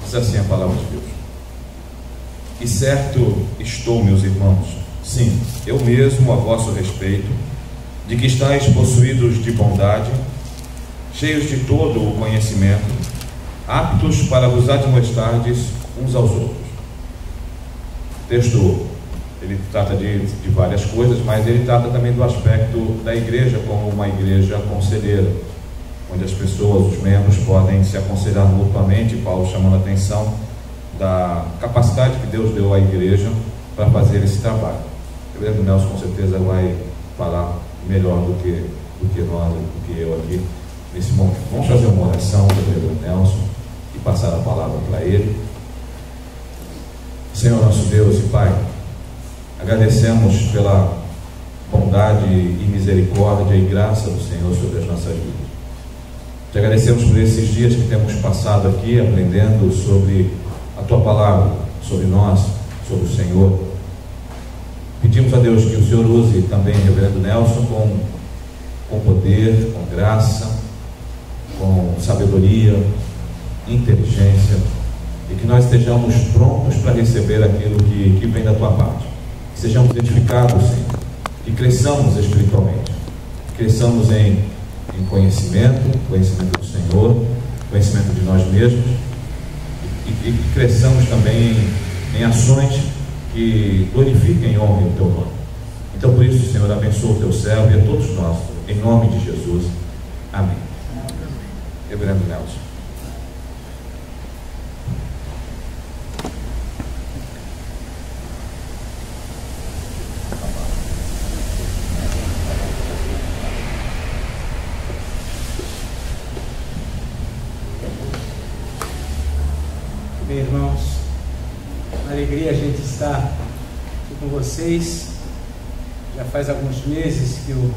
Diz assim a palavra de Deus: e certo estou, meus irmãos, sim, eu mesmo a vosso respeito, de que estáis possuídos de bondade, cheios de todo o conhecimento, aptos para vos admoestardes uns aos outros. O texto, ele trata de várias coisas, mas ele trata também do aspecto da igreja como uma igreja conselheira, onde as pessoas, os membros, podem se aconselhar mutuamente. Paulo chamando a atenção da capacidade que Deus deu à igreja para fazer esse trabalho. O reverendo Nelson com certeza vai falar melhor do que nós, do que eu aqui nesse momento. Vamos fazer uma oração do reverendo Nelson e passar a palavra para ele. Senhor nosso Deus e Pai, agradecemos pela bondade e misericórdia e graça do Senhor sobre as nossas vidas. Te agradecemos por esses dias que temos passado aqui aprendendo sobre a Tua palavra, sobre nós, sobre o Senhor. Pedimos a Deus que o Senhor use também o reverendo Nelson com poder, com graça, com sabedoria, inteligência, e que nós estejamos prontos para receber aquilo que vem da Tua parte. Que sejamos edificados, Senhor, que cresçamos espiritualmente, que cresçamos em conhecimento do Senhor, conhecimento de nós mesmos, e que cresçamos também em ações que glorifiquem e honrem o Teu nome. Então, por isso, Senhor, abençoa o Teu servo e a todos nós, em nome de Jesus. Amém. Reverendo Nelson. Bem, irmãos, uma alegria a gente estar aqui com vocês. Já faz alguns meses que o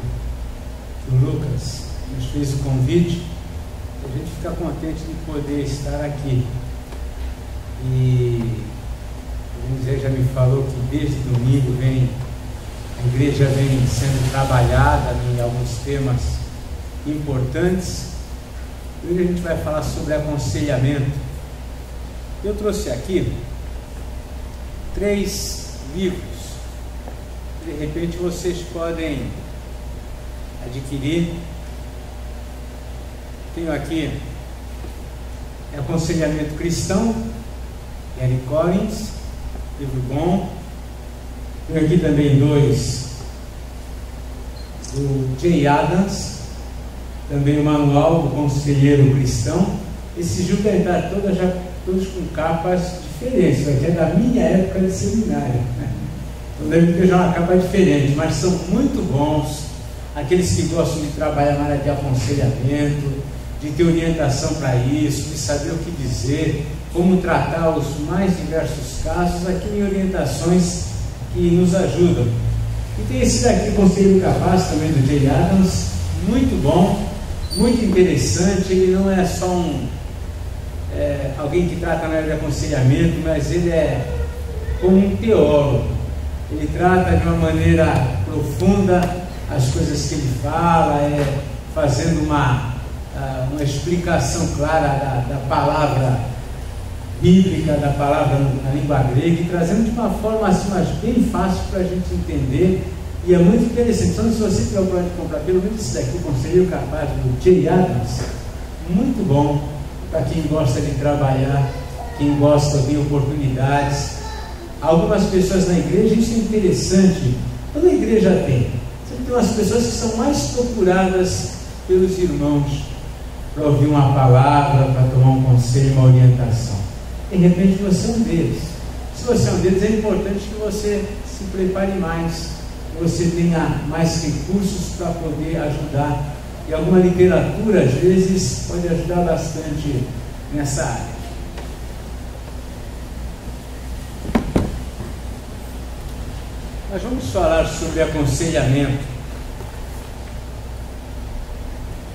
Lucas nos fez o convite, e a gente fica contente de poder estar aqui. E o Zé já me falou que desde domingo a igreja vem sendo trabalhada em alguns temas importantes. Hoje a gente vai falar sobre aconselhamento. Eu trouxe aqui 3 livros, de repente vocês podem adquirir. Tenho aqui Aconselhamento Cristão, Henry Collins, livro bom. Tenho aqui também 2 do Jay Adams, também o Manual do Conselheiro Cristão. Esses livros devem estar todos com capas diferentes, isso aqui é da minha época de seminário, né? Então deve ter já uma capa diferente, mas são muito bons. Aqueles que gostam de trabalhar na área de aconselhamento, de ter orientação para isso, de saber o que dizer, como tratar os mais diversos casos, aqui tem orientações que nos ajudam. E tem esse daqui, Conselheiro Capaz, também do Jay Adams, muito bom, muito interessante. Ele não é só alguém que trata na área de aconselhamento, mas ele é como um teólogo. Ele trata de uma maneira profunda as coisas que ele fala, fazendo uma explicação clara da palavra bíblica, da palavra na língua grega, e trazendo de uma forma assim, mas bem fácil para a gente entender, e é muito interessante. Então, se você tiver o plano de comprar pelo menos esse daqui, o Conselheiro Capaz, do Jay Adams, muito bom para quem gosta de trabalhar, quem gosta de oportunidades. Algumas pessoas na igreja, isso é interessante, toda igreja tem. Sempre tem umas pessoas que são mais procuradas pelos irmãos para ouvir uma palavra, para tomar um conselho, uma orientação. De repente você é um deles. Se você é um deles, é importante que você se prepare mais, que você tenha mais recursos para poder ajudar. E alguma literatura, às vezes, pode ajudar bastante nessa área. Nós vamos falar sobre aconselhamento.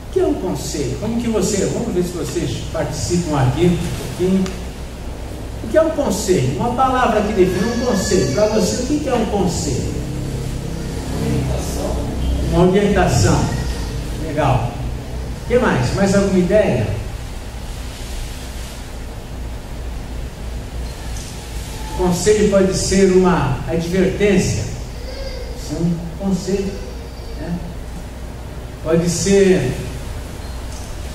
O que é um conselho? Como que vamos ver se vocês participam aqui um pouquinho. O que é um conselho? Uma palavra que define um conselho. Para você, o que é um conselho? Uma orientação. Legal. que mais? Mais alguma ideia? O conselho pode ser uma advertência, isso é um conselho, né? Pode ser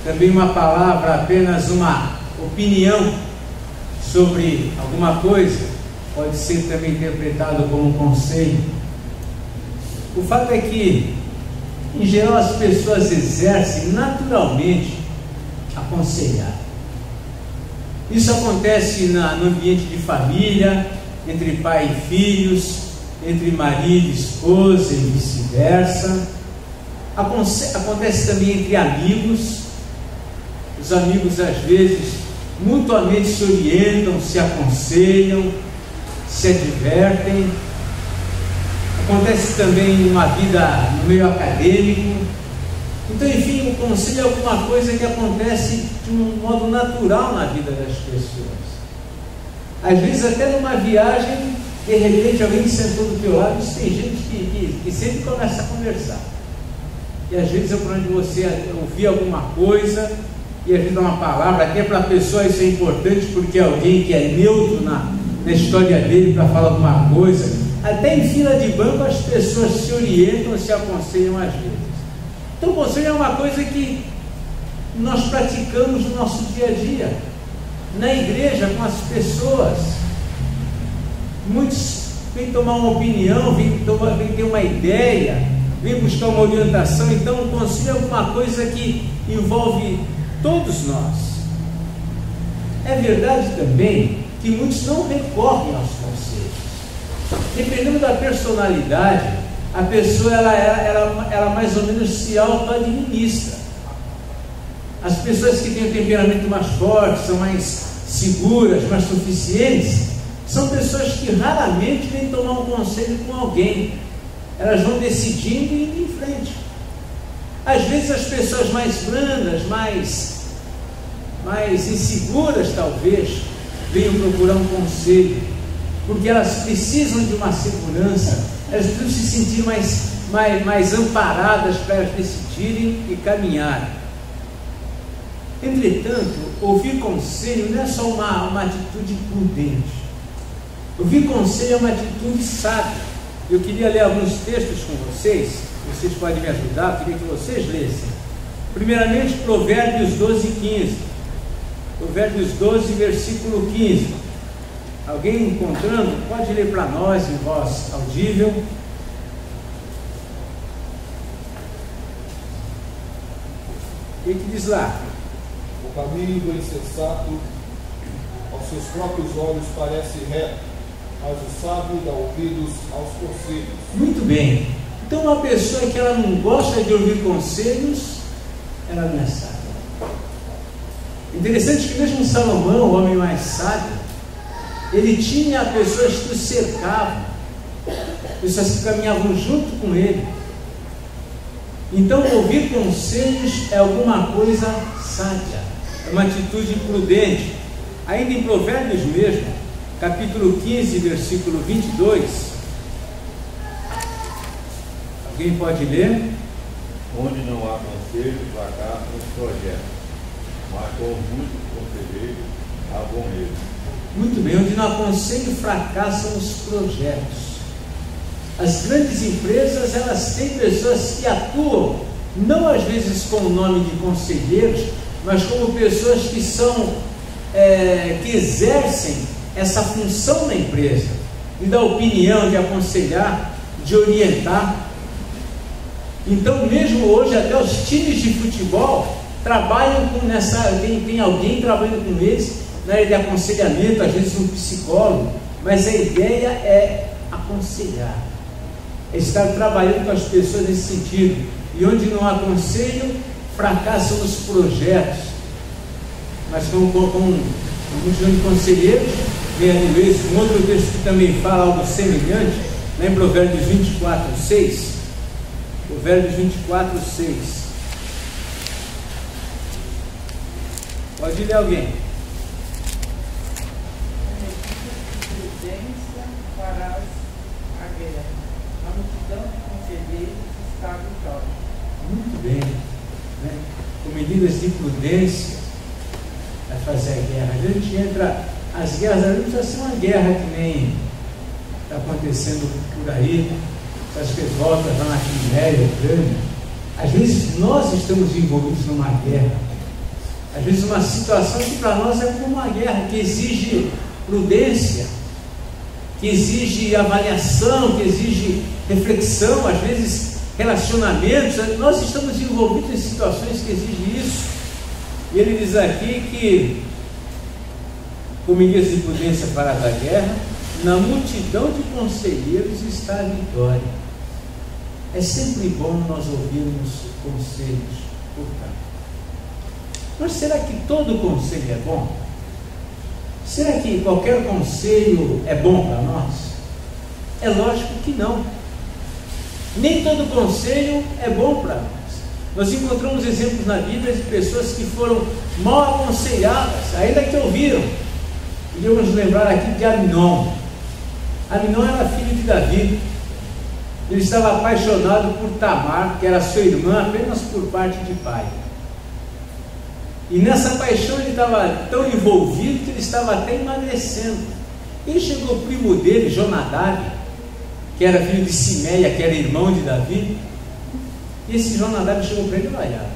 também uma palavra, apenas uma opinião sobre alguma coisa, pode ser também interpretado como um conselho. O fato é que, em geral, as pessoas exercem naturalmente aconselhar. Isso acontece no ambiente de família, entre pai e filhos, entre marido e esposa e vice-versa. Acontece também entre amigos. Os amigos, às vezes, mutuamente se orientam, se aconselham, se advertem. Acontece também numa vida no meio acadêmico. Então, enfim, o conselho é alguma coisa que acontece de um modo natural na vida das pessoas. Às vezes, até numa viagem, de repente alguém sentou do teu lado. Tem gente que sempre começa a conversar. E às vezes é por onde você ouvir alguma coisa, e às vezes dá uma palavra, até para a pessoa isso é importante, porque é alguém que é neutro na história dele para falar alguma coisa. Até em fila de banco as pessoas se orientam, se aconselham às vezes. Então o conselho é uma coisa que nós praticamos no nosso dia a dia, na igreja, com as pessoas. Muitos vêm tomar uma opinião, vêm ter uma ideia, vêm buscar uma orientação. Então o conselho é alguma coisa que envolve todos nós. É verdade também que muitos não recorrem aos conselhos. Dependendo da personalidade, a pessoa ela mais ou menos se auto-administra. As pessoas que têm um temperamento mais forte, são mais seguras, mais suficientes, são pessoas que raramente vêm tomar um conselho com alguém. Elas vão decidindo e indo em frente. Às vezes as pessoas mais brandas, mais inseguras talvez, venham procurar um conselho, porque elas precisam de uma segurança, elas precisam se sentir mais amparadas para elas decidirem e caminharem. Entretanto, ouvir conselho não é só uma atitude prudente. Ouvir conselho é uma atitude sábia. Eu queria ler alguns textos com vocês podem me ajudar, eu queria que vocês lessem. Primeiramente, Provérbios 12, 15. Provérbios 12, versículo 15. Alguém encontrando, pode ler para nós em voz audível. O que diz lá? O caminho do insensato aos seus próprios olhos parece reto, mas o sábio dá ouvidos aos conselhos. Muito bem. Então uma pessoa que ela não gosta de ouvir conselhos, ela não é sábia. Interessante que mesmo Salomão, o homem mais sábio, ele tinha pessoas que o cercavam, pessoas que caminhavam junto com ele. Então ouvir conselhos é alguma coisa sábia, é uma atitude prudente. Ainda em Provérbios mesmo, capítulo 15, versículo 22, alguém pode ler? Onde não há conselho, fracassam os projetos, mas com muitos conselheiros há bom êxito. Muito bem, onde não há conselho, fracassam os projetos. As grandes empresas, elas têm pessoas que atuam, não às vezes com o nome de conselheiros, mas como pessoas que são, que exercem essa função na empresa, de dar opinião, de aconselhar, de orientar. Então, mesmo hoje, até os times de futebol trabalham com tem alguém trabalhando com eles na área de aconselhamento, às vezes um psicólogo, mas a ideia é aconselhar, é estar trabalhando com as pessoas nesse sentido. E onde não há conselho, fracassam os projetos. Mas com multidão de conselheiros, vem ali um outro texto que também fala algo semelhante, lá em Provérbios 24, 6. Provérbios 24, 6. Pode ler alguém. Prudência farás a guerra. A multidão de conselheiros está vitória. Muito bem. Né? medidas de prudência a fazer a guerra. A gente entra, as guerras não precisa ser uma guerra que nem está acontecendo por aí, as revoltas lá na Crimeia, Ucrânia. Às vezes nós estamos envolvidos numa guerra, às vezes uma situação que para nós é como uma guerra, que exige prudência, que exige avaliação, que exige reflexão, às vezes relacionamentos. Nós estamos envolvidos em situações que exigem isso. E ele diz aqui que, com medidas de prudência para a guerra, na multidão de conselheiros está a vitória. É sempre bom nós ouvirmos conselhos, portanto. Mas será que todo conselho é bom? Será que qualquer conselho é bom para nós? É lógico que não. Nem todo conselho é bom para nós. Nós encontramos exemplos na Bíblia de pessoas que foram mal aconselhadas, ainda que ouviram. Podemos lembrar aqui de Aminon. Aminon era filho de Davi. Ele estava apaixonado por Tamar, que era sua irmã apenas por parte de pai. E nessa paixão ele estava tão envolvido que ele estava até emagrecendo. E chegou o primo dele, Jonadab, que era filho de Simeia, que era irmão de Davi. E esse Jonadab chegou para ele: olha,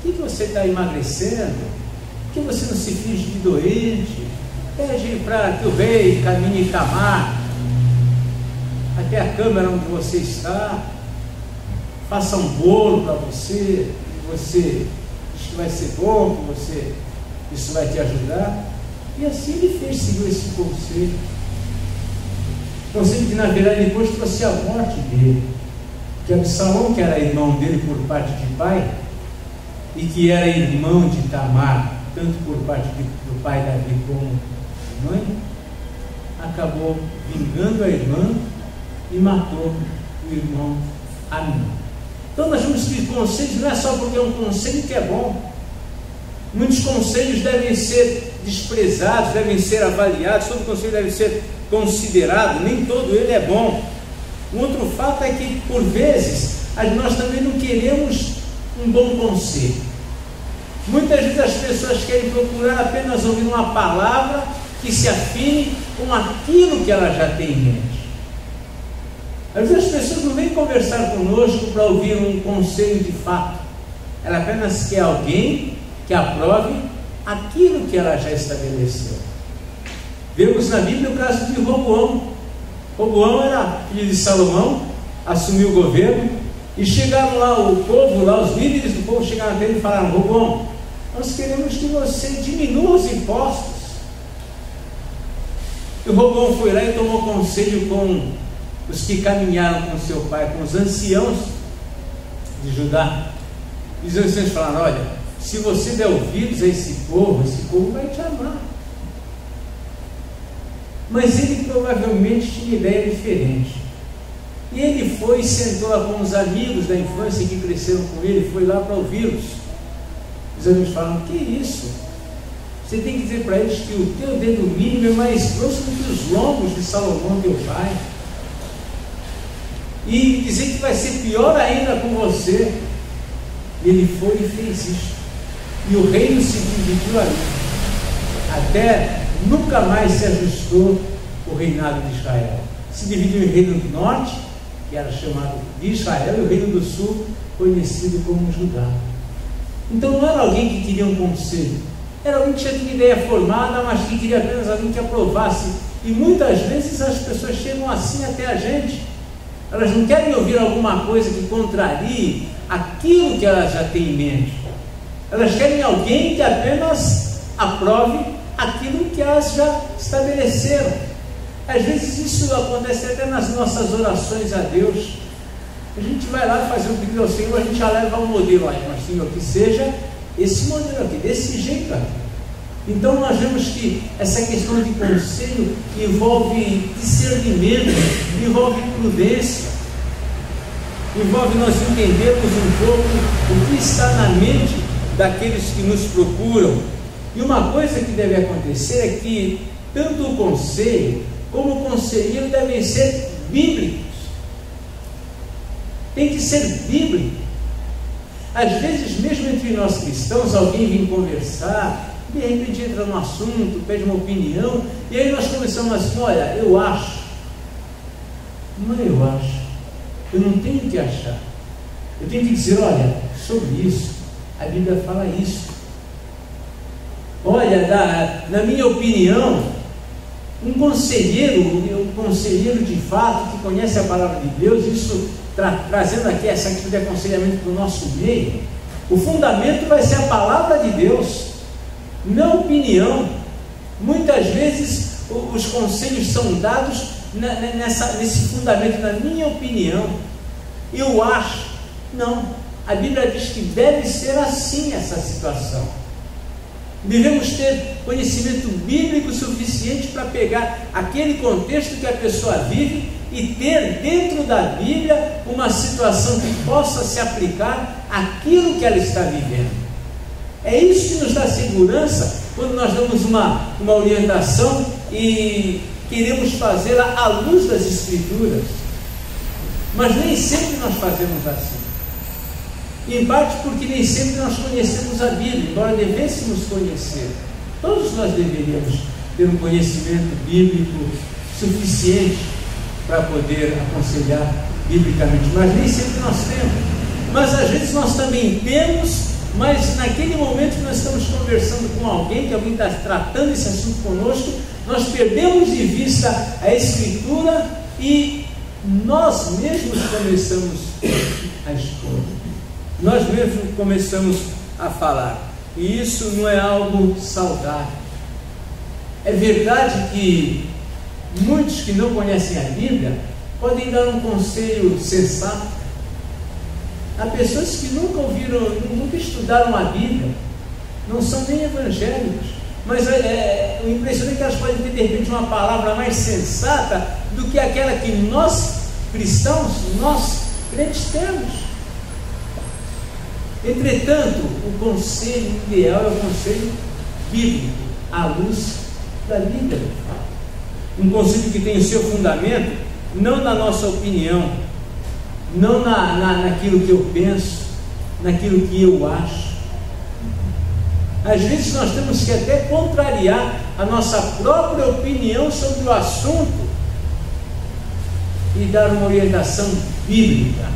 por que você está emagrecendo? Por que você não se finge de doente? Pede para que o rei caminhe Tamar até a câmara onde você está, faça um bolo para você, você diz que vai ser bom, que você, isso vai te ajudar. E assim ele fez, seguiu esse conselho. Conselho que na verdade depois trouxe a morte dele. Que Absalão, que era irmão dele por parte de pai, e que era irmão de Tamar, tanto por parte do pai Davi como mãe, acabou vingando a irmã e matou o irmão Aminon. Então nós vemos que conselhos não é só porque é um conselho que é bom. Muitos conselhos devem ser desprezados, devem ser avaliados, todo conselho deve ser considerado, nem todo ele é bom. Um outro fato é que, por vezes, nós também não queremos um bom conselho. Muitas vezes as pessoas querem procurar apenas ouvir uma palavra que se afine com aquilo que ela já tem em mente. Às vezes as pessoas não vêm conversar conosco para ouvir um conselho de fato. Ela apenas quer alguém que aprove aquilo que ela já estabeleceu. Vemos na Bíblia o caso de Roboão. Roboão era filho de Salomão, assumiu o governo, e chegaram lá o povo, lá os líderes do povo chegaram até ele e falaram: Roboão, nós queremos que você diminua os impostos. E o Roboão foi lá e tomou conselho com os que caminharam com seu pai, com os anciãos de Judá. E os anciãos falaram: olha, se você der ouvidos a esse povo vai te amar. Mas ele provavelmente tinha ideia diferente. E ele foi e sentou lá com os amigos da infância que cresceram com ele, foi lá para ouvi-los. Os amigos falaram: que isso? Você tem que dizer para eles que o teu dedo mínimo é mais grosso do que os lombos de Salomão, teu pai. E dizer que vai ser pior ainda com você. Ele foi e fez isso. E o reino se dividiu ali. Até nunca mais se ajustou o reinado de Israel. Se dividiu em reino do norte, que era chamado de Israel, e o reino do sul, conhecido como Judá. Então não era alguém que queria um conselho, era alguém que já tinha ideia formada, mas que queria apenas alguém que aprovasse. E muitas vezes as pessoas chegam assim até a gente. Elas não querem ouvir alguma coisa que contrarie aquilo que elas já têm em mente. Elas querem alguém que apenas aprove aquilo que elas já estabeleceram. Às vezes isso acontece até nas nossas orações a Deus. A gente vai lá fazer um pedido ao Senhor, a gente já leva um modelo aí, mas Senhor, que seja esse modelo aqui, desse jeito aqui. Então nós vemos que essa questão de conselho envolve discernimento, envolve prudência, envolve nós entendermos um pouco o que está na mente daqueles que nos procuram. E uma coisa que deve acontecer é que tanto o conselho como o conselheiro devem ser bíblicos. Tem que ser bíblico. Às vezes, mesmo entre nós cristãos, alguém vem conversar, de repente entra num assunto, pede uma opinião, e aí nós começamos assim: olha, eu acho. Não, eu acho. Eu não tenho que achar. Eu tenho que dizer: olha, sobre isso, a Bíblia fala isso. Olha, na minha opinião, um conselheiro de fato, que conhece a palavra de Deus, isso trazendo aqui essa atitude de aconselhamento para o nosso meio, o fundamento vai ser a palavra de Deus, não opinião. Muitas vezes os conselhos são dados nesse fundamento, na minha opinião, eu acho. Não, a Bíblia diz que deve ser assim essa situação. Devemos ter conhecimento bíblico suficiente para pegar aquele contexto que a pessoa vive e ter dentro da Bíblia uma situação que possa se aplicar àquilo que ela está vivendo. É isso que nos dá segurança quando nós damos uma orientação e queremos fazê-la à luz das Escrituras. Mas nem sempre nós fazemos assim. Em parte porque nem sempre nós conhecemos a Bíblia, embora devêssemos conhecer. Todos nós deveríamos ter um conhecimento bíblico suficiente para poder aconselhar biblicamente, mas nem sempre nós temos. Mas às vezes nós também temos, mas naquele momento que nós estamos conversando com alguém, que alguém está tratando esse assunto conosco, nós perdemos de vista a Escritura e nós mesmos começamos a expor. Nós mesmos começamos a falar, e isso não é algo saudável. É verdade que muitos que não conhecem a Bíblia podem dar um conselho sensato. Há pessoas que nunca ouviram, nunca estudaram a Bíblia, não são nem evangélicos, mas o impressionante é que elas podem ter de repente uma palavra mais sensata do que aquela que nós cristãos, nós crentes temos. Entretanto, o conselho ideal é o conselho bíblico, à luz da Bíblia. Um conselho que tem o seu fundamento não na nossa opinião, não naquilo que eu penso, naquilo que eu acho. Às vezes nós temos que até contrariar a nossa própria opinião sobre o assunto e dar uma orientação bíblica.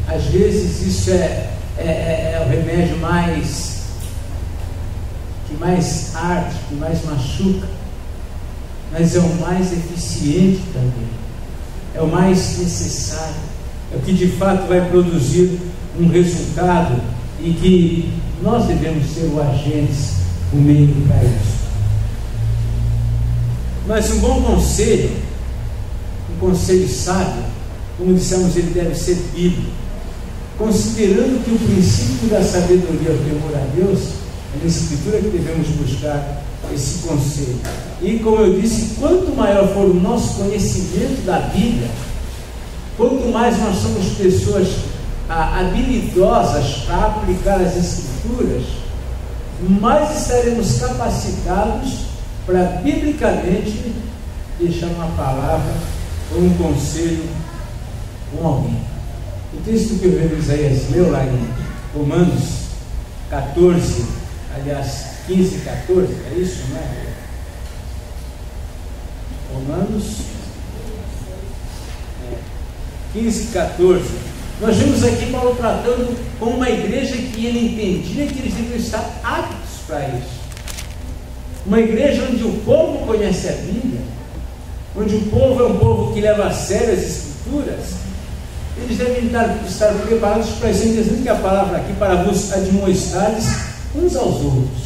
Às vezes isso é o remédio que mais arde, que mais machuca, mas é o mais eficiente também, é o mais necessário, é o que de fato vai produzir um resultado e que nós devemos ser o agentes, o meio para isso. Mas um bom conselho, um conselho sábio, como dissemos, ele deve ser bíblico, considerando que o princípio da sabedoria é o temor a Deus. É na Escritura que devemos buscar esse conselho. E como eu disse, quanto maior for o nosso conhecimento da Bíblia, quanto mais nós somos pessoas habilidosas para aplicar as Escrituras, mais estaremos capacitados para biblicamente deixar uma palavra ou um conselho com alguém. O texto que o reverendo Isaías leu lá em Romanos 14, aliás 15 e 14, é isso, não é? Romanos 15 e 14. Nós vemos aqui Paulo tratando com uma igreja que ele entendia que eles deviam estar aptos para isso. Uma igreja onde o povo conhece a Bíblia, onde o povo é um povo que leva a sério as Escrituras. Eles devem estar preparados para isso. É interessante que a palavra aqui, para vos admoestares uns aos outros.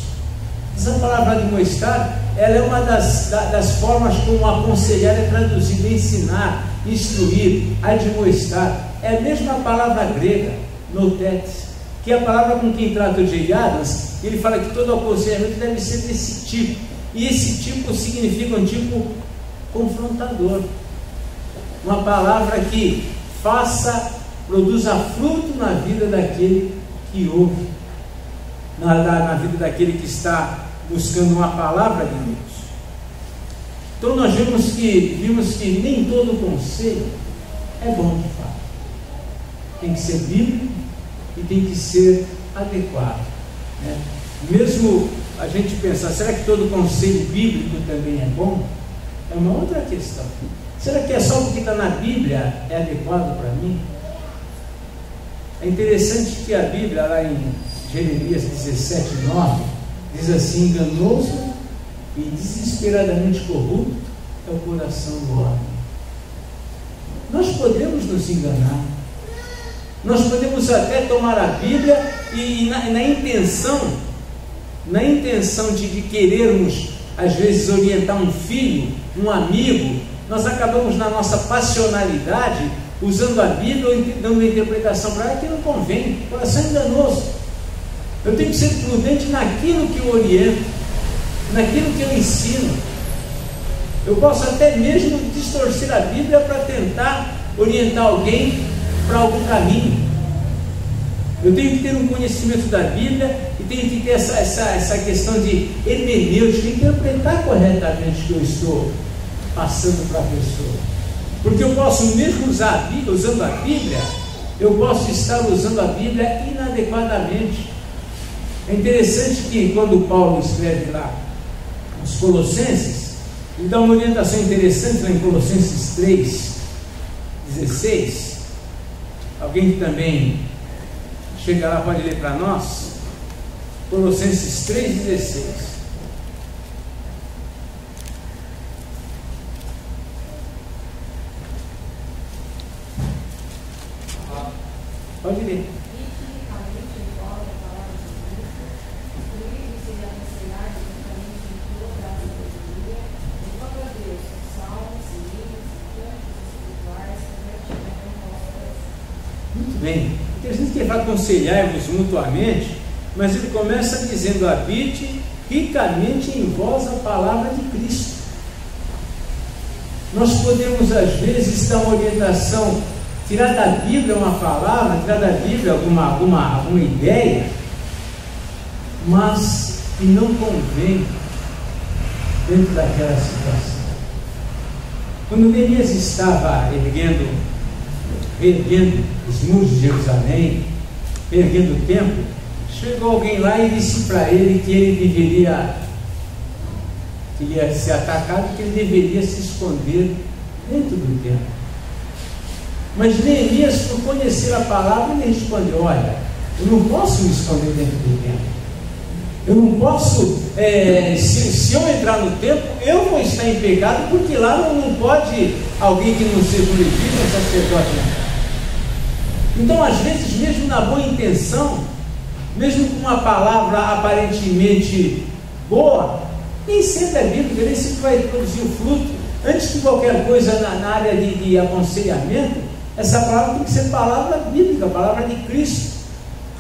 Essa palavra admoestar, ela é uma das formas como aconselhar é traduzido, ensinar, instruir, admoestar. É a mesma palavra grega, notetes, que é a palavra com quem trata o J. Adams. Ele fala que todo aconselhamento deve ser desse tipo. E esse tipo significa um tipo confrontador. Uma palavra que produza fruto na vida daquele que ouve, na vida daquele que está buscando uma palavra de Deus. Então nós vimos que nem todo conselho é bom de fato. tem que ser bíblico e tem que ser adequado, né? Mesmo a gente pensar, será que todo conselho bíblico também é bom? É uma outra questão. Será que é só porque está na Bíblia é adequado para mim? É interessante que a Bíblia, lá em Jeremias 17:9, diz assim: enganoso e desesperadamente corrupto é o coração do homem. Nós podemos nos enganar, nós podemos até tomar a Bíblia e na intenção de querermos, às vezes, orientar um filho, um amigo, nós acabamos na nossa passionalidade usando a Bíblia ou dando uma interpretação para ela que não convém. O coração é enganoso. Eu tenho que ser prudente naquilo que eu oriento, naquilo que eu ensino. Eu posso até mesmo distorcer a Bíblia para tentar orientar alguém para algum caminho. Eu tenho que ter um conhecimento da Bíblia e tenho que ter essa questão de hermenêutica, interpretar corretamente o que eu estou passando para a pessoa. Porque eu posso, mesmo usando a Bíblia, eu posso estar usando a Bíblia inadequadamente. É interessante que quando Paulo escreve lá os Colossenses, ele dá uma orientação interessante lá em Colossenses 3:16. Alguém que também chega lá pode ler para nós. Colossenses 3:16. Pode ler. Muito bem. Interessante que ele vai aconselhar-vos mutuamente, mas ele começa dizendo: habite ricamente em vós a palavra de Cristo. Nós podemos, às vezes, dar uma orientação, tirar da Bíblia uma palavra, tirar da Bíblia alguma ideia, mas que não convém dentro daquela situação. Quando Neemias estava reerguendo os muros de Jerusalém, erguendo o templo, chegou alguém lá e disse para ele que ele ia ser atacado, que ele deveria se esconder dentro do templo. Mas Neemias, por conhecer a palavra, ele respondeu: olha, eu não posso me esconder dentro do templo. Eu não posso, se eu entrar no templo, eu vou estar em pecado, porque lá não pode alguém que não seja um levita, um sacerdote entrar. Então, às vezes, mesmo na boa intenção, mesmo com uma palavra aparentemente boa, nem sempre é bíblica, nem sempre vai produzir o fruto. Antes de qualquer coisa na área de aconselhamento, essa palavra tem que ser palavra bíblica, palavra de Cristo.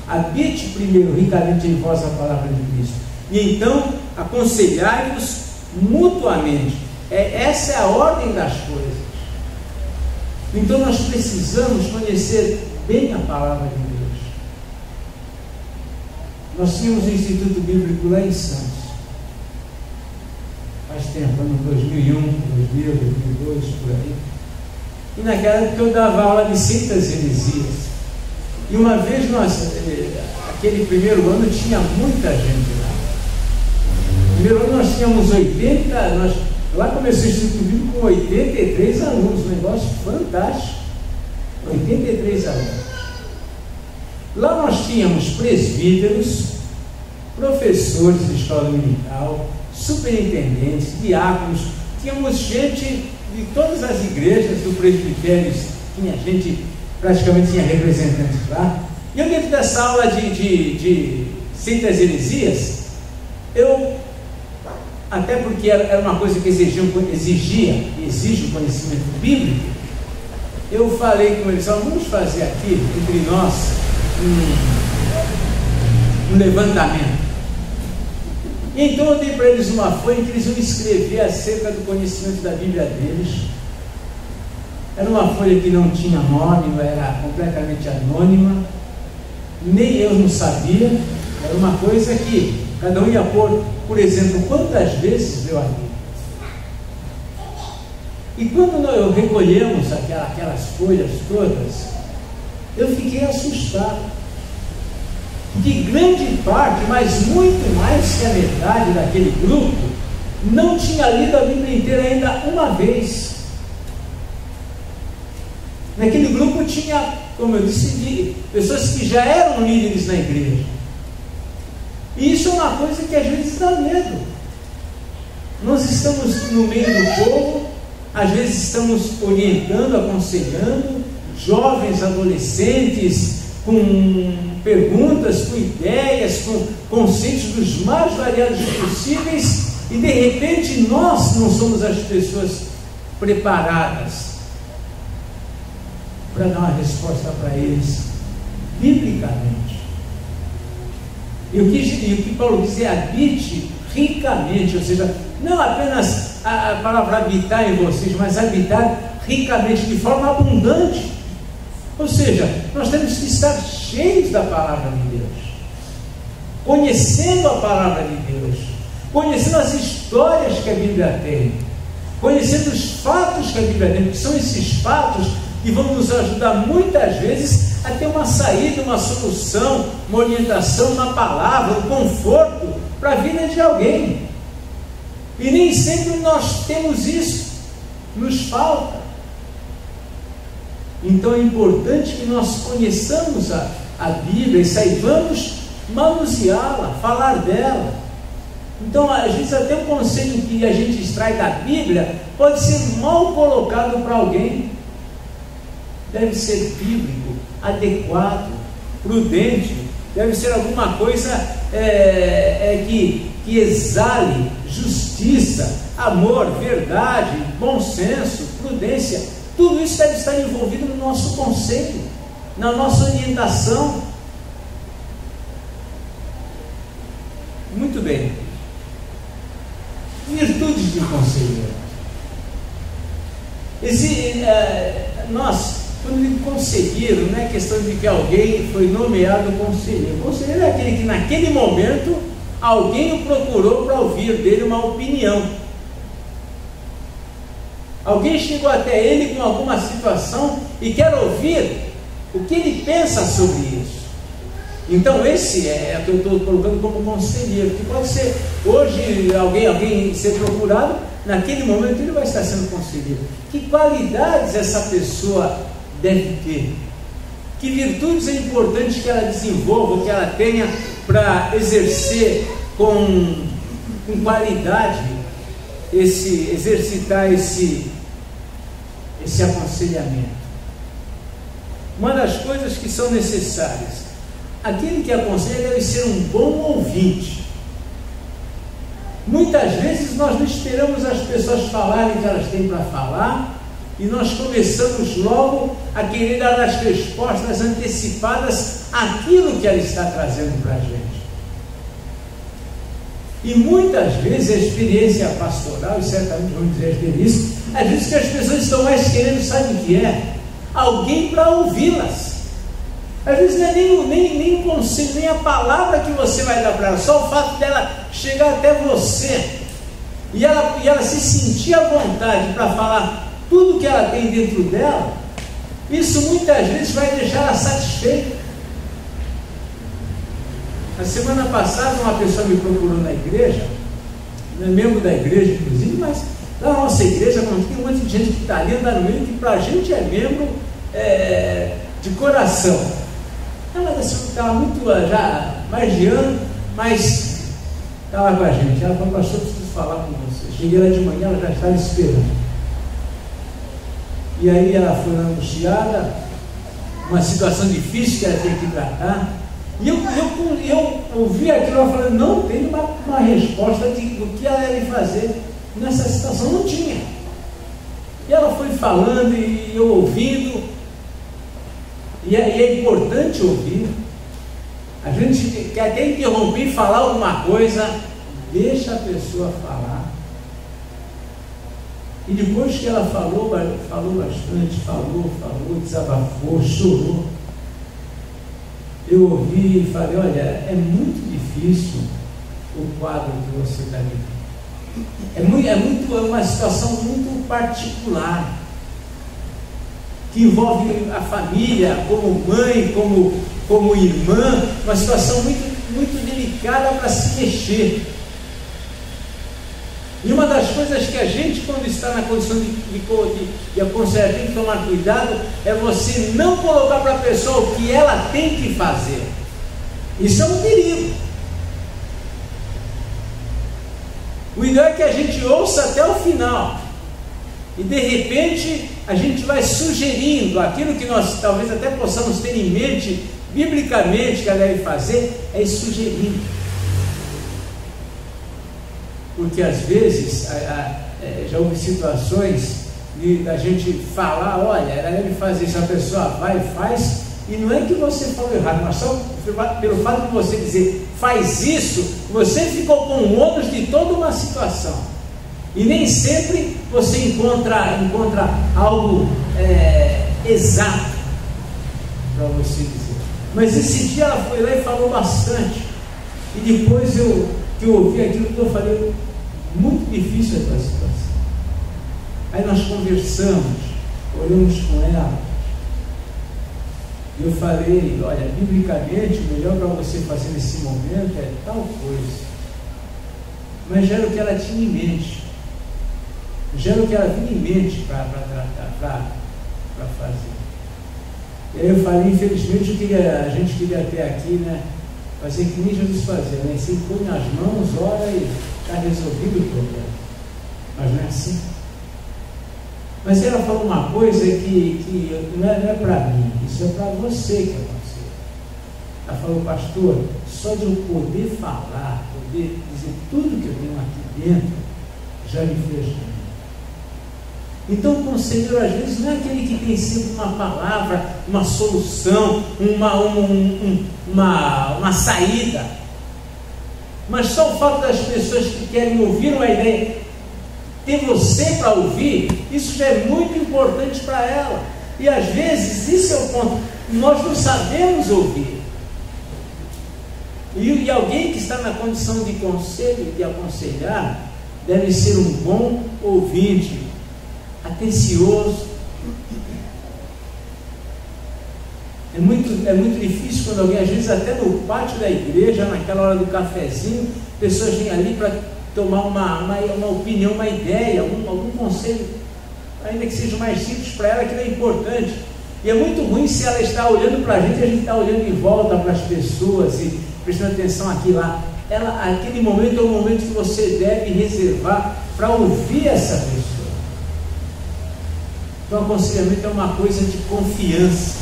Habite primeiro ricamente em vós a palavra de Cristo, e então aconselhai-vos mutuamente. Essa é a ordem das coisas. Então nós precisamos conhecer bem a palavra de Deus. Nós tínhamos um Instituto Bíblico lá em Santos, faz tempo, ano 2001, 2000, 2002, por aí. E naquela época eu dava aula de seitas e heresias. E uma vez aquele primeiro ano tinha muita gente lá. No primeiro ano nós tínhamos 80, lá começou o Instituto Bíblico com 83 alunos, um negócio fantástico. 83 alunos. Lá nós tínhamos presbíteros, professores de escola dominical, superintendentes, diáconos, tínhamos gente de todas as igrejas do presbitério, tinha gente, praticamente tinha representantes lá. E eu, dentro dessa aula de seitas e heresias, até porque era uma coisa que exige o conhecimento bíblico, eu falei com eles: vamos fazer aqui entre nós um levantamento. E então eu dei para eles uma folha que eles iam escrever acerca do conhecimento da Bíblia deles. Era uma folha que não tinha nome, era completamente anônima, nem eu não sabia. Era uma coisa que cada um ia pôr, por exemplo, quantas vezes leu a Bíblia. E quando nós recolhemos aquelas folhas todas, eu fiquei assustado. Porque grande parte, mas muito mais que a metade daquele grupo, não tinha lido a Bíblia inteira ainda uma vez. Naquele grupo tinha, como eu disse, pessoas que já eram líderes na igreja. E isso é uma coisa que às vezes dá medo. Nós estamos no meio do povo, às vezes estamos orientando, aconselhando, jovens, adolescentes, com perguntas, com ideias, com conceitos dos mais variados possíveis, e de repente nós não somos as pessoas preparadas para dar uma resposta para eles biblicamente. E o que Paulo diz é: habite ricamente, ou seja, não apenas a palavra habitar em vocês, mas habitar ricamente, de forma abundante. Ou seja, nós temos que estar cheios da palavra de Deus, conhecendo a palavra de Deus, conhecendo as histórias que a Bíblia tem, conhecendo os fatos que a Bíblia tem, porque são esses fatos que vão nos ajudar muitas vezes a ter uma saída, uma solução, uma orientação, uma palavra, um conforto para a vida de alguém. E nem sempre nós temos isso, nos falta. Então é importante que nós conheçamos a Bíblia e saibamos manuseá-la, falar dela. Então, às vezes, até um conselho que a gente extrai da Bíblia pode ser mal colocado para alguém. Deve ser bíblico, adequado, prudente. Deve ser alguma coisa que exale justiça, amor, verdade, bom senso, prudência. Tudo isso deve estar envolvido no nosso conselho, na nossa orientação. Muito bem. Virtudes de conselheiro. Nós, quando digo conselheiro, não é questão de que alguém foi nomeado conselheiro. Conselheiro é aquele que naquele momento alguém o procurou para ouvir dele uma opinião. Alguém chegou até ele com alguma situação e quer ouvir o que ele pensa sobre isso. Então esse é o que eu estou colocando como conselheiro, que pode ser hoje alguém ser procurado, naquele momento ele vai estar sendo conselheiro. Que qualidades essa pessoa deve ter? Que virtudes é importante que ela desenvolva, que ela tenha para exercer com qualidade, exercitar esse aconselhamento? Uma das coisas que são necessárias: aquele que aconselha deve ser um bom ouvinte. Muitas vezes nós não esperamos as pessoas falarem o que elas têm para falar, e nós começamos logo a querer dar as respostas antecipadas àquilo que ela está trazendo para a gente. E muitas vezes a experiência pastoral, e certamente vamos dizer a experiência, às vezes que as pessoas estão mais querendo, sabe o que é? Alguém para ouvi-las. Às vezes não é nem o conselho, nem a palavra que você vai dar para ela, só o fato dela chegar até você e ela se sentir à vontade para falar tudo que ela tem dentro dela. Isso muitas vezes vai deixar ela satisfeita. Na semana passada uma pessoa me procurou na igreja, não é membro da igreja inclusive, mas da nossa igreja, como tem um monte de gente que está ali andando no meio, que para a gente é membro de coração. Ela estava muito já mais de ano, mas estava com a gente. Ela falou: pastor, preciso falar com você. Cheguei lá de manhã, ela já estava esperando. E aí ela foi anunciada, uma situação difícil que ela tinha que tratar. E eu ouvi aquilo, ela falando: não tem uma resposta do que ela ia fazer nessa situação. Não tinha. E ela foi falando e eu ouvindo. E é importante ouvir. A gente quer até interromper e falar alguma coisa, deixa a pessoa falar. E depois que ela falou bastante, falou, desabafou, chorou, eu ouvi e falei: olha, é muito difícil o quadro que você está vivendo. É uma situação muito particular, que envolve a família, como mãe, como irmã, uma situação muito delicada para se mexer. E uma das coisas que a gente, quando está na condição de aconselhar, tem que tomar cuidado, é você não colocar para a pessoa o que ela tem que fazer. Isso é um perigo. O ideal é que a gente ouça até o final. E de repente a gente vai sugerindo aquilo que nós talvez até possamos ter em mente, biblicamente, que ela deve fazer, é ir sugerindo. Porque às vezes já houve situações da gente falar, olha, ela deve fazer isso, a pessoa vai e faz, e não é que você falou errado, mas só pelo fato de você dizer faz isso, você ficou com o ônus de toda uma situação. E nem sempre você encontra algo exato para você dizer. Mas esse dia ela foi lá e falou bastante. E depois que eu ouvi aquilo que eu falei, muito difícil essa situação. Aí nós conversamos, olhamos com ela. E eu falei, olha, biblicamente o melhor para você fazer nesse momento é tal coisa. Mas já era o que ela tinha em mente. Já era o que ela vinha em mente para tratar, para fazer. E aí eu falei, infelizmente a gente queria até aqui, né, fazer que nem Jesus fazia, né? Você põe as mãos, ora e está resolvido o problema. Mas não é assim. Mas ela falou uma coisa que não é para mim, isso é para você que é você. Ela falou, pastor, só de eu poder falar, poder dizer tudo que eu tenho aqui dentro, já me fez bem. Então o conselheiro às vezes não é aquele que tem sempre uma palavra, uma solução, uma saída, mas só o fato das pessoas que querem ouvir uma ideia, ter você para ouvir, isso já é muito importante para ela. E às vezes, isso é o ponto, nós não sabemos ouvir. E alguém que está na condição de conselho, de aconselhar, deve ser um bom ouvinte, atencioso. É muito difícil quando alguém, às vezes até no pátio da igreja, naquela hora do cafezinho, pessoas vêm ali para tomar uma opinião, uma ideia, algum conselho, ainda que seja mais simples para ela, que é importante. E é muito ruim se ela está olhando para a gente está olhando em volta para as pessoas e prestando atenção aqui e lá. Aquele momento é o momento que você deve reservar para ouvir essa pessoa. Então, o aconselhamento é uma coisa de confiança.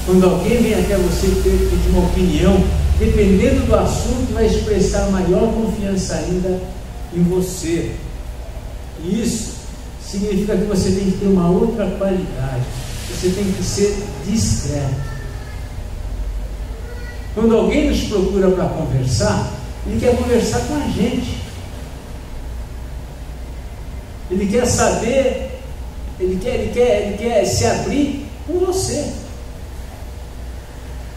Quando alguém vem até você pedir uma opinião, dependendo do assunto, vai expressar maior confiança ainda em você. E isso significa que você tem que ter uma outra qualidade. Você tem que ser discreto. Quando alguém nos procura para conversar, ele quer conversar com a gente. Ele quer saber, ele quer se abrir com você.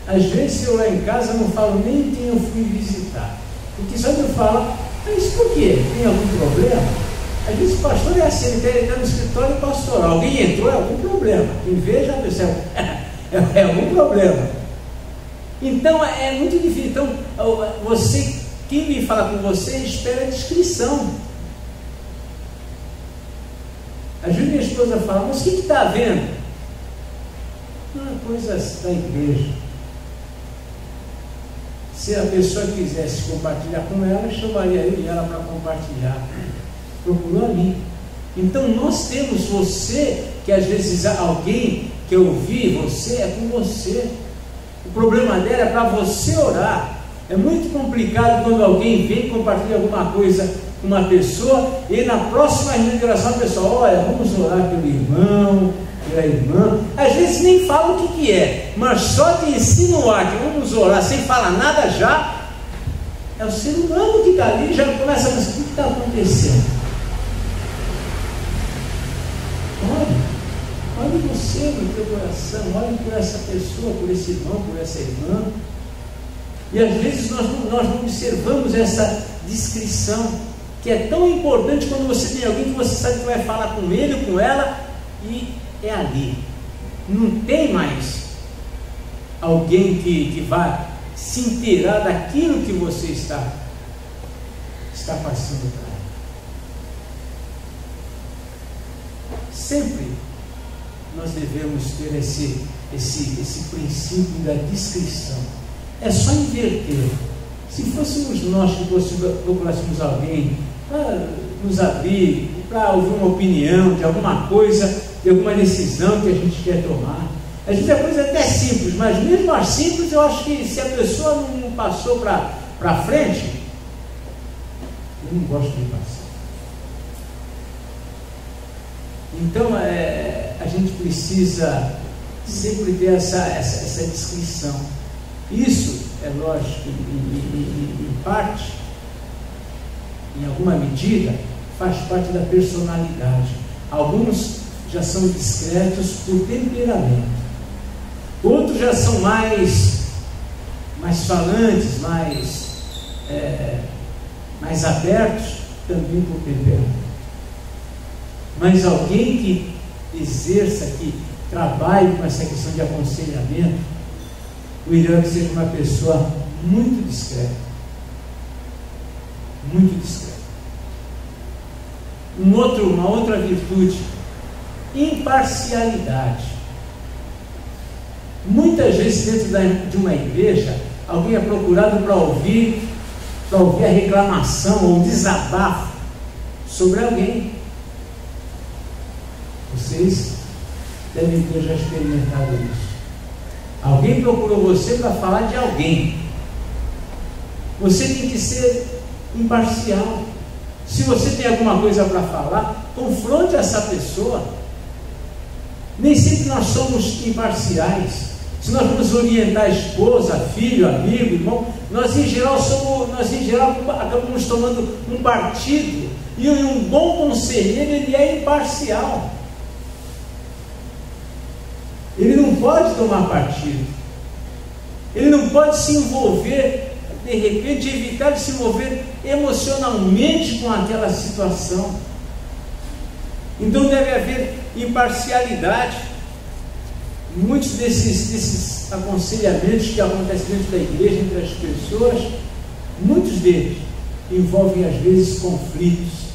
Às vezes eu lá em casa não falo nem quem eu fui visitar, porque só que eu falo, mas por quê? Tem algum problema? Às vezes o pastor é assim, ele está no escritório pastoral, alguém entrou, é algum problema. Quem vê já percebe, é algum problema. Então é muito difícil. Então quem vem falar com você espera a descrição. Às vezes minha esposa fala, mas o que está havendo? Coisas da igreja. Se a pessoa quisesse compartilhar com ela, chamaria eu e ela para compartilhar. Procurou a mim. Então nós temos você, que às vezes alguém quer ouvir você, é com você. O problema dela é para você orar. É muito complicado quando alguém vem e compartilha alguma coisa com uma pessoa e na próxima reunião de oração a pessoa, olha, vamos orar pelo irmão, pela irmã. Às vezes nem fala o que é, mas só de insinuar que vamos orar sem falar nada já, é o ser humano que está ali, já começa a pensar, o que está acontecendo? Olhe você no teu coração, olhe por essa pessoa, por esse irmão, por essa irmã. E às vezes nós não observamos essa discrição, que é tão importante quando você tem alguém que você sabe que vai falar com ele ou com ela, e é ali. não tem mais alguém que vá se inteirar daquilo que você está passando para ela. Sempre nós devemos ter esse princípio da discrição. É só inverter. Se fôssemos nós que procurássemos alguém para nos abrir, para ouvir uma opinião de alguma coisa, de alguma decisão que a gente quer tomar, às vezes a coisa é até simples, mas mesmo as simples, eu acho que se a pessoa não passou para frente, eu não gosto de passar. Então, a gente precisa sempre ter essa descrição. Isso, é lógico, em parte, em alguma medida, faz parte da personalidade. Alguns já são discretos por temperamento. Outros já são mais falantes, mais abertos, também por temperamento. Mas alguém que exerça, que trabalhe com essa questão de aconselhamento, o ideal é que seja uma pessoa muito discreta. Muito discreta. Uma outra virtude, imparcialidade. Muitas vezes dentro de uma igreja, alguém é procurado para ouvir a reclamação ou desabafo sobre alguém. Vocês devem ter já experimentado isso. Alguém procurou você para falar de alguém. Você tem que ser imparcial. Se você tem alguma coisa para falar, confronte essa pessoa. Nem sempre nós somos imparciais. Se nós vamos orientar a esposa, filho, amigo, irmão, nós em geral acabamos tomando um partido. E um bom conselheiro, ele é imparcial. Ele não pode tomar partido. Ele não pode se envolver, de repente, evitar de se envolver emocionalmente com aquela situação. Então deve haver imparcialidade. Muitos desses aconselhamentos que acontecem dentro da igreja, entre as pessoas, muitos deles envolvem às vezes conflitos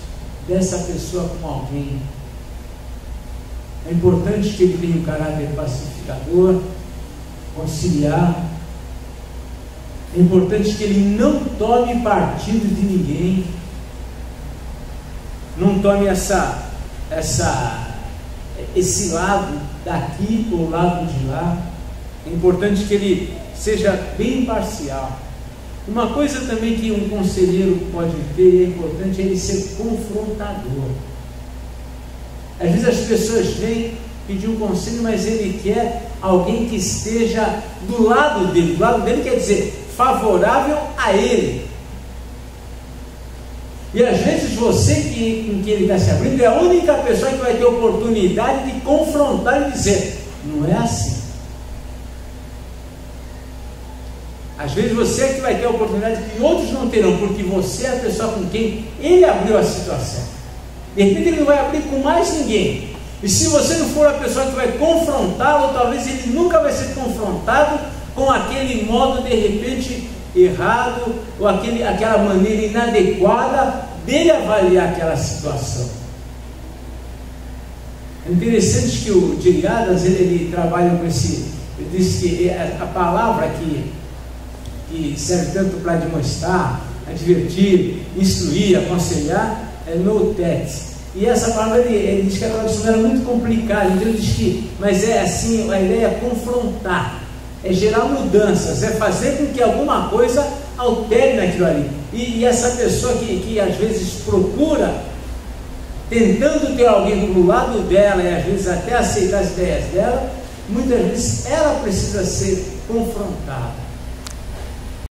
dessa pessoa com alguém. É importante que ele tenha um caráter pacificador, conciliar. É importante que ele não tome partido de ninguém, não tome esse lado daqui ou lado de lá. É importante que ele seja bem imparcial. Uma coisa também que um conselheiro pode ter, e é importante, é ele ser confrontador. Às vezes as pessoas vêm pedir um conselho, mas ele quer alguém que esteja do lado dele. Do lado dele quer dizer favorável a ele. E às vezes você com quem ele está se abrindo é a única pessoa que vai ter oportunidade de confrontar e dizer: não é assim. Às vezes você é que vai ter a oportunidade que outros não terão, porque você é a pessoa com quem ele abriu a situação. De repente ele não vai abrir com mais ninguém. E se você não for a pessoa que vai confrontá-lo, talvez ele nunca vai ser confrontado com aquele modo de repente errado, ou aquela maneira inadequada dele avaliar aquela situação. É interessante que o J.I. Adams, ele trabalha com ele diz que a palavra que serve tanto para demonstrar, advertir, instruir, aconselhar, é notet. E essa palavra ele diz que a tradução era muito complicada, então ele diz que, mas é assim, a ideia é confrontar, é gerar mudanças, é fazer com que alguma coisa altere naquilo ali. E essa pessoa que às vezes procura, tentando ter alguém do lado dela, e às vezes até aceitar as ideias dela, muitas vezes ela precisa ser confrontada.